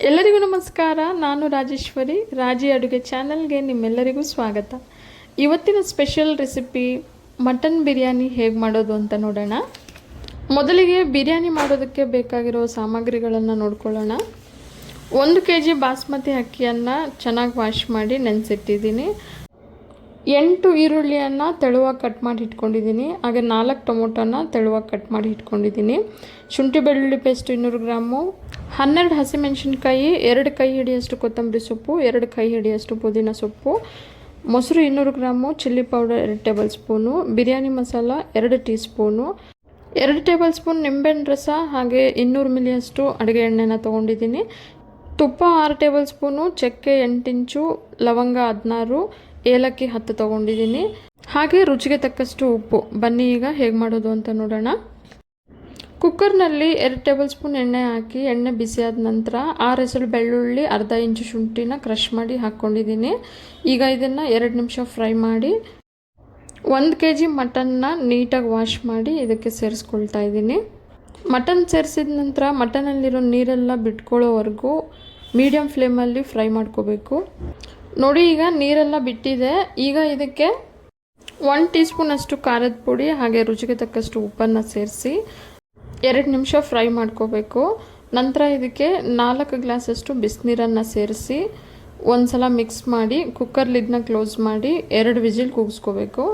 ಎಲ್ಲರಿಗೂ ನಮಸ್ಕಾರ. ನಾನು ರಾಜೇಶ್ವರಿ. ರಾಜಿ ಅಡುಗೆ ಚಾನಲ್ಗೆ ನಿಮ್ಮೆಲ್ಲರಿಗೂ ಸ್ವಾಗತ. ಇವತ್ತಿನ ಸ್ಪೆಷಲ್ ರೆಸಿಪಿ ಮಟನ್ ಬಿರಿಯಾನಿ ಹೇಗೆ ಮಾಡೋದು ಅಂತ ನೋಡೋಣ. ಮೊದಲಿಗೆ ಬಿರಿಯಾನಿ ಮಾಡೋದಕ್ಕೆ ಬೇಕಾಗಿರೋ ಸಾಮಗ್ರಿಗಳನ್ನು ನೋಡ್ಕೊಳ್ಳೋಣ. 1 kg ಬಾಸ್ಮತಿ ಅಕ್ಕಿಯನ್ನು ಚೆನ್ನಾಗಿ ವಾಶ್ ಮಾಡಿ ನೆನೆಸಿಟ್ಟಿದ್ದೀನಿ. 8 ಈರುಳ್ಳಿಯನ್ನು ತೆಳುವಾಗಿ ಕಟ್ ಮಾಡಿ ಇಟ್ಕೊಂಡಿದ್ದೀನಿ. ಹಾಗೆ 4 ಟೊಮೊಟೊನ ತೆಳುವಾಗಿ ಕಟ್ ಮಾಡಿ ಇಟ್ಕೊಂಡಿದ್ದೀನಿ. ಶುಂಠಿ ಬೆಳ್ಳುಳ್ಳಿ ಪೇಸ್ಟ್ 200 ಗ್ರಾಮು, 12 ಹಸಿಮೆಣಸಿನ್ಕಾಯಿ, 2 ಕೈ ಹಿಡಿಯಷ್ಟು ಕೊತ್ತಂಬರಿ ಸೊಪ್ಪು, 2 ಕೈ ಹಿಡಿಯಷ್ಟು ಪುದೀನ ಸೊಪ್ಪು, ಮೊಸರು 200 gram, chilli powder 2 table spoon, biryani masala 2 tea spoon, 2 table spoon ನಿಂಬೆಹಣ್ಣು ರಸ, ಹಾಗೆ 200 ಮಿಲಿಯಷ್ಟು ಅಡುಗೆ ಎಣ್ಣೆನ ತೊಗೊಂಡಿದ್ದೀನಿ. ತುಪ್ಪ 6 ಟೇಬಲ್ ಸ್ಪೂನು, ಚಕ್ಕೆ 8 ಇಂಚು, ಲವಂಗ 16, ಏಲಕ್ಕಿ 10 ತೊಗೊಂಡಿದ್ದೀನಿ. ಹಾಗೆ ರುಚಿಗೆ ತಕ್ಕಷ್ಟು ಉಪ್ಪು. ಬನ್ನಿ ಈಗ ಹೇಗೆ ಮಾಡೋದು ಅಂತ ನೋಡೋಣ. ಕುಕ್ಕರ್ನಲ್ಲಿ 2 ಟೇಬಲ್ ಸ್ಪೂನ್ ಎಣ್ಣೆ ಹಾಕಿ ಎಣ್ಣೆ ಬಿಸಿಯಾದ ನಂತರ 6 ಹೆಸರು ಬೆಳ್ಳುಳ್ಳಿ, ಅರ್ಧ ಇಂಚು ಶುಂಠಿನ ಕ್ರಷ್ ಮಾಡಿ ಹಾಕ್ಕೊಂಡಿದ್ದೀನಿ. ಈಗ ಇದನ್ನು 2 ನಿಮಿಷ ಫ್ರೈ ಮಾಡಿ 1 kg ಮಟನ್ನ ನೀಟಾಗಿ ವಾಶ್ ಮಾಡಿ ಇದಕ್ಕೆ ಸೇರಿಸ್ಕೊಳ್ತಾ ಇದ್ದೀನಿ. ಮಟನ್ ಸೇರಿಸಿದ ನಂತರ ಮಟನಲ್ಲಿರೋ ನೀರೆಲ್ಲ ಬಿಟ್ಕೊಳ್ಳೋವರೆಗೂ ಮೀಡಿಯಮ್ ಫ್ಲೇಮಲ್ಲಿ ಫ್ರೈ ಮಾಡ್ಕೋಬೇಕು. ನೋಡಿ, ಈಗ ನೀರೆಲ್ಲ ಬಿಟ್ಟಿದೆ. ಈಗ ಇದಕ್ಕೆ 1 ಟೀ ಸ್ಪೂನ್ ಅಷ್ಟು ಖಾರದ ಪುಡಿ ಹಾಗೆ ರುಚಿಗೆ ತಕ್ಕಷ್ಟು ಉಪ್ಪನ್ನು ಸೇರಿಸಿ 2 ನಿಮಿಷ ಫ್ರೈ ಮಾಡ್ಕೋಬೇಕು. ನಂತರ ಇದಕ್ಕೆ 4 ಗ್ಲಾಸಷ್ಟು ಬಿಸಿನೀರನ್ನು ಸೇರಿಸಿ ಒಂದು ಸಲ ಮಿಕ್ಸ್ ಮಾಡಿ ಕುಕ್ಕರ್ ಲಿಡ್ನ ಕ್ಲೋಸ್ ಮಾಡಿ 2 ವಿಜಿಲ್ ಕೂಗಿಸ್ಕೋಬೇಕು.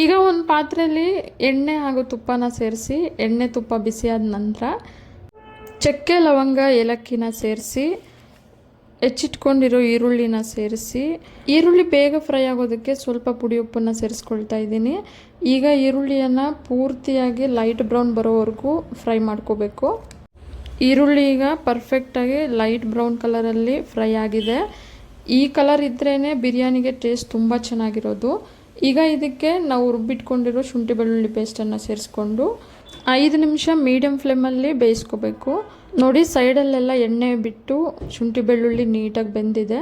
ಈಗ ಒಂದು ಪಾತ್ರೆಯಲ್ಲಿ ಎಣ್ಣೆ ಹಾಗೂ ತುಪ್ಪನ ಸೇರಿಸಿ ಎಣ್ಣೆ ತುಪ್ಪ ಬಿಸಿಯಾದ ನಂತರ ಚಕ್ಕೆ, ಲವಂಗ, ಏಲಕ್ಕಿನ ಸೇರಿಸಿ ಹೆಚ್ಚಿಟ್ಕೊಂಡಿರೋ ಈರುಳ್ಳಿನ ಸೇರಿಸಿ ಈರುಳ್ಳಿ ಬೇಗ ಫ್ರೈ ಆಗೋದಕ್ಕೆ ಸ್ವಲ್ಪ ಪುಡಿ ಉಪ್ಪನ್ನು ಸೇರಿಸ್ಕೊಳ್ತಾ ಇದ್ದೀನಿ. ಈಗ ಈರುಳ್ಳಿಯನ್ನು ಪೂರ್ತಿಯಾಗಿ ಲೈಟ್ ಬ್ರೌನ್ ಬರೋವರೆಗೂ ಫ್ರೈ ಮಾಡ್ಕೋಬೇಕು. ಈರುಳ್ಳಿ ಈಗ ಪರ್ಫೆಕ್ಟಾಗಿ ಲೈಟ್ ಬ್ರೌನ್ ಕಲರಲ್ಲಿ ಫ್ರೈ ಆಗಿದೆ. ಈ ಕಲರ್ ಇದ್ರೇ ಬಿರಿಯಾನಿಗೆ ಟೇಸ್ಟ್ ತುಂಬ ಚೆನ್ನಾಗಿರೋದು. ಈಗ ಇದಕ್ಕೆ ನಾವು ರುಬ್ಬಿಟ್ಕೊಂಡಿರೋ ಶುಂಠಿ ಬೆಳ್ಳುಳ್ಳಿ ಪೇಸ್ಟನ್ನು ಸೇರಿಸ್ಕೊಂಡು 5 ನಿಮಿಷ ಮೀಡಿಯಮ್ ಫ್ಲೇಮಲ್ಲಿ ಬೇಯಿಸ್ಕೋಬೇಕು. ನೋಡಿ, ಸೈಡಲ್ಲೆಲ್ಲ ಎಣ್ಣೆ ಬಿಟ್ಟು ಶುಂಠಿ ಬೆಳ್ಳುಳ್ಳಿ ನೀಟಾಗಿ ಬೆಂದಿದೆ.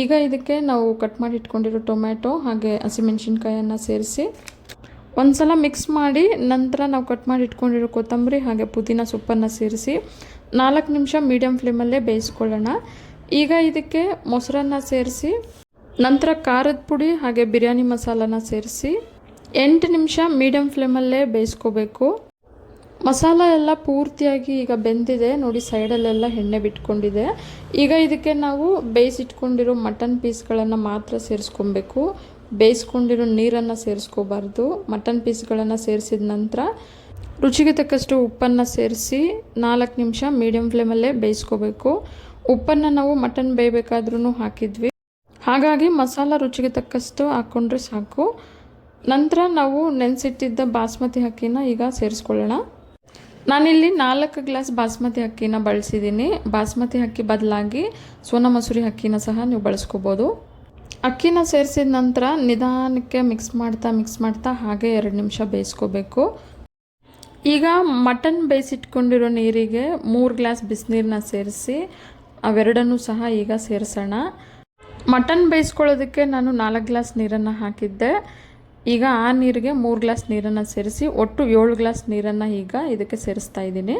ಈಗ ಇದಕ್ಕೆ ನಾವು ಕಟ್ ಮಾಡಿ ಇಟ್ಕೊಂಡಿರೋ ಟೊಮ್ಯಾಟೊ ಹಾಗೆ ಹಸಿಮೆಣಸಿನ್ಕಾಯನ್ನು ಸೇರಿಸಿ ಒಂದು ಸಲ ಮಿಕ್ಸ್ ಮಾಡಿ ನಂತರ ನಾವು ಕಟ್ ಮಾಡಿ ಇಟ್ಕೊಂಡಿರೋ ಕೊತ್ತಂಬರಿ ಹಾಗೆ ಪುದೀನ ಸೊಪ್ಪನ್ನು ಸೇರಿಸಿ 4 ನಿಮಿಷ ಮೀಡಿಯಮ್ ಫ್ಲೇಮಲ್ಲೇ ಬೇಯಿಸ್ಕೊಳ್ಳೋಣ. ಈಗ ಇದಕ್ಕೆ ಮೊಸರನ್ನು ಸೇರಿಸಿ ನಂತರ ಖಾರದ ಪುಡಿ ಹಾಗೆ ಬಿರಿಯಾನಿ ಮಸಾಲನ ಸೇರಿಸಿ 8 ನಿಮಿಷ ಮೀಡಿಯಮ್ ಫ್ಲೇಮಲ್ಲೇ ಬೇಯಿಸ್ಕೋಬೇಕು. ಮಸಾಲ ಎಲ್ಲ ಪೂರ್ತಿಯಾಗಿ ಈಗ ಬೆಂದಿದೆ. ನೋಡಿ, ಸೈಡಲ್ಲೆಲ್ಲ ಎಣ್ಣೆ ಬಿಟ್ಕೊಂಡಿದೆ. ಈಗ ಇದಕ್ಕೆ ನಾವು ಬೇಯಿಸಿಟ್ಕೊಂಡಿರೋ ಮಟನ್ ಪೀಸ್ಗಳನ್ನು ಮಾತ್ರ ಸೇರಿಸ್ಕೊಬೇಕು. ಬೇಯಿಸ್ಕೊಂಡಿರೋ ನೀರನ್ನು ಸೇರಿಸ್ಕೋಬಾರ್ದು. ಮಟನ್ ಪೀಸ್ಗಳನ್ನು ಸೇರಿಸಿದ ನಂತರ ರುಚಿಗೆ ತಕ್ಕಷ್ಟು ಉಪ್ಪನ್ನು ಸೇರಿಸಿ 4 ನಿಮಿಷ ಮೀಡಿಯಮ್ ಫ್ಲೇಮಲ್ಲೇ ಬೇಯಿಸ್ಕೋಬೇಕು. ಉಪ್ಪನ್ನು ನಾವು ಮಟನ್ ಬೇಯಬೇಕಾದ್ರೂ ಹಾಕಿದ್ವಿ, ಹಾಗಾಗಿ ಮಸಾಲ ರುಚಿಗೆ ತಕ್ಕಷ್ಟು ಹಾಕ್ಕೊಂಡ್ರೆ ಸಾಕು. ನಂತರ ನಾವು ನೆನೆಸಿಟ್ಟಿದ್ದ ಬಾಸ್ಮತಿ ಅಕ್ಕಿನ ಈಗ ಸೇರಿಸ್ಕೊಳ್ಳೋಣ. ನಾನಿಲ್ಲಿ 4 ಗ್ಲಾಸ್ ಬಾಸ್ಮತಿ ಅಕ್ಕಿನ ಬಳಸಿದ್ದೀನಿ. ಬಾಸ್ಮತಿ ಅಕ್ಕಿ ಬದಲಾಗಿ ಸೋನಾ ಮಸೂರಿ ಅಕ್ಕಿನ ಸಹ ನೀವು ಬಳಸ್ಕೋಬೋದು. ಅಕ್ಕಿನ ಸೇರಿಸಿದ ನಂತರ ನಿಧಾನಕ್ಕೆ ಮಿಕ್ಸ್ ಮಾಡ್ತಾ ಹಾಗೆ 2 ನಿಮಿಷ ಬೇಯಿಸ್ಕೋಬೇಕು. ಈಗ ಮಟನ್ ಬೇಯಿಸಿಟ್ಕೊಂಡಿರೋ ನೀರಿಗೆ 3 ಗ್ಲಾಸ್ ಬಿಸಿನೀರನ್ನ ಸೇರಿಸಿ ಅವೆರಡನ್ನೂ ಸಹ ಈಗ ಸೇರಿಸೋಣ. ಮಟನ್ ಬೇಯಿಸ್ಕೊಳ್ಳೋದಕ್ಕೆ ನಾನು 4 ಗ್ಲಾಸ್ ನೀರನ್ನು ಹಾಕಿದ್ದೆ. ಈಗ ಆ ನೀರಿಗೆ 3 ಗ್ಲಾಸ್ ನೀರನ್ನು ಸೇರಿಸಿ ಒಟ್ಟು 7 ಗ್ಲಾಸ್ ನೀರನ್ನು ಈಗ ಇದಕ್ಕೆ ಸೇರಿಸ್ತಾ ಇದ್ದೀನಿ.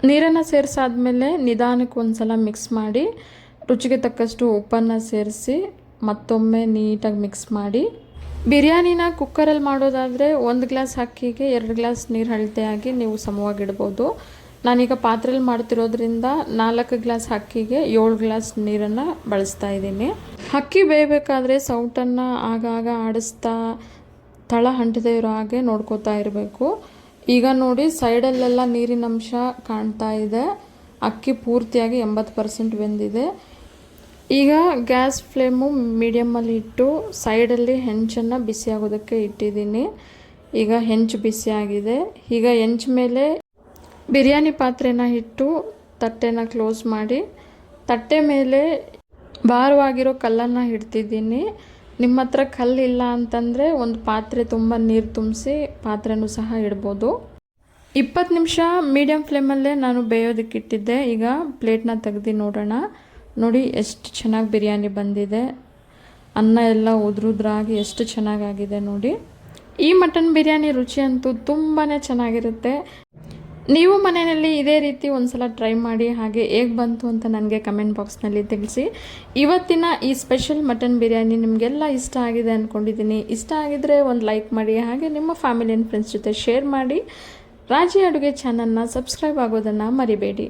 ನೀರನ್ನು ಸೇರಿಸಾದ್ಮೇಲೆ ನಿಧಾನಕ್ಕೆ ಒಂದು ಸಲ ಮಿಕ್ಸ್ ಮಾಡಿ ರುಚಿಗೆ ತಕ್ಕಷ್ಟು ಉಪ್ಪನ್ನು ಸೇರಿಸಿ ಮತ್ತೊಮ್ಮೆ ನೀಟಾಗಿ ಮಿಕ್ಸ್ ಮಾಡಿ. ಬಿರಿಯಾನಿನ ಕುಕ್ಕರಲ್ಲಿ ಮಾಡೋದಾದರೆ 1 ಗ್ಲಾಸ್ ಅಕ್ಕಿಗೆ 2 ಗ್ಲಾಸ್ ನೀರು ಅಳತೆಯಾಗಿ ನೀವು ಸಮವಾಗಿಡ್ಬೋದು. ನಾನೀಗ ಪಾತ್ರೆಯಲ್ಲಿ ಮಾಡ್ತಿರೋದ್ರಿಂದ 4 ಗ್ಲಾಸ್ ಅಕ್ಕಿಗೆ 7 ಗ್ಲಾಸ್ ನೀರನ್ನು ಬಳಸ್ತಾ ಇದ್ದೀನಿ. ಅಕ್ಕಿ ಬೇಯಬೇಕಾದ್ರೆ ಸೌಟನ್ನು ಆಗಾಗ ಆಡಿಸ್ತಾ ತಳ ಅಂಟದೇ ಇರೋ ಹಾಗೆ ನೋಡ್ಕೋತಾ ಇರಬೇಕು. ಈಗ ನೋಡಿ, ಸೈಡಲ್ಲೆಲ್ಲ ನೀರಿನ ಅಂಶ ಕಾಣ್ತಾ ಇದೆ. ಅಕ್ಕಿ ಪೂರ್ತಿಯಾಗಿ 80% ಬೆಂದಿದೆ. ಈಗ ಗ್ಯಾಸ್ ಫ್ಲೇಮು ಮೀಡಿಯಮಲ್ಲಿ ಇಟ್ಟು ಸೈಡಲ್ಲಿ ಹೆಂಚನ್ನು ಬಿಸಿಯಾಗೋದಕ್ಕೆ ಇಟ್ಟಿದ್ದೀನಿ. ಈಗ ಹೆಂಚು ಬಿಸಿಯಾಗಿದೆ. ಈಗ ಹೆಂಚು ಮೇಲೆ ಬಿರಿಯಾನಿ ಪಾತ್ರೆನ ಇಟ್ಟು ತಟ್ಟೆನ ಕ್ಲೋಸ್ ಮಾಡಿ ತಟ್ಟೆ ಮೇಲೆ ಭಾರವಾಗಿರೋ ಕಲ್ಲನ್ನು ಇಡ್ತಿದ್ದೀನಿ. ನಿಮ್ಮ ಹತ್ರ ಕಲ್ಲಿಲ್ಲ ಅಂತಂದರೆ ಒಂದು ಪಾತ್ರೆ ತುಂಬ ನೀರು ತುಂಬಿಸಿ ಪಾತ್ರೆನೂ ಸಹ ಇಡ್ಬೋದು. 20 ನಿಮಿಷ ಮೀಡಿಯಮ್ ಫ್ಲೇಮಲ್ಲೇ ನಾನು ಬೇಯೋದಕ್ಕೆ ಇಟ್ಟಿದ್ದೆ. ಈಗ ಪ್ಲೇಟ್ನ ತೆಗೆದು ನೋಡೋಣ. ನೋಡಿ, ಎಷ್ಟು ಚೆನ್ನಾಗಿ ಬಿರಿಯಾನಿ ಬಂದಿದೆ. ಅನ್ನ ಎಲ್ಲ ಉದ್ರಾಗಿ ಎಷ್ಟು ಚೆನ್ನಾಗಾಗಿದೆ ನೋಡಿ. ಈ ಮಟನ್ ಬಿರಿಯಾನಿ ರುಚಿ ಅಂತೂ ತುಂಬಾ ಚೆನ್ನಾಗಿರುತ್ತೆ. ನೀವು ಮನೆಯಲ್ಲಿ ಇದೇ ರೀತಿ ಒಂದ್ಸಲ ಟ್ರೈ ಮಾಡಿ, ಹಾಗೆ ಹೇಗೆ ಬಂತು ಅಂತ ನನಗೆ ಕಮೆಂಟ್ ಬಾಕ್ಸ್ನಲ್ಲಿ ತಿಳಿಸಿ. ಇವತ್ತಿನ ಈ ಸ್ಪೆಷಲ್ ಮಟನ್ ಬಿರಿಯಾನಿ ನಿಮಗೆಲ್ಲ ಇಷ್ಟ ಆಗಿದೆ ಅಂದ್ಕೊಂಡಿದ್ದೀನಿ. ಇಷ್ಟ ಆಗಿದರೆ ಒಂದು ಲೈಕ್ ಮಾಡಿ, ಹಾಗೆ ನಿಮ್ಮ ಫ್ಯಾಮಿಲಿ ಆ್ಯಂಡ್ ಫ್ರೆಂಡ್ಸ್ ಜೊತೆ ಶೇರ್ ಮಾಡಿ. ರಾಜಿ ಅಡುಗೆ ಚಾನಲ್ನ ಸಬ್ಸ್ಕ್ರೈಬ್ ಆಗೋದನ್ನು ಮರಿಬೇಡಿ.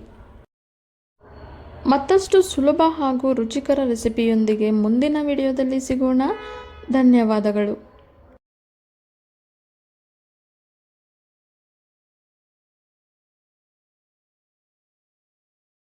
ಮತ್ತಷ್ಟು ಸುಲಭ ಹಾಗೂ ರುಚಿಕರ ರೆಸಿಪಿಯೊಂದಿಗೆ ಮುಂದಿನ ವಿಡಿಯೋದಲ್ಲಿ ಸಿಗೋಣ. ಧನ್ಯವಾದಗಳು.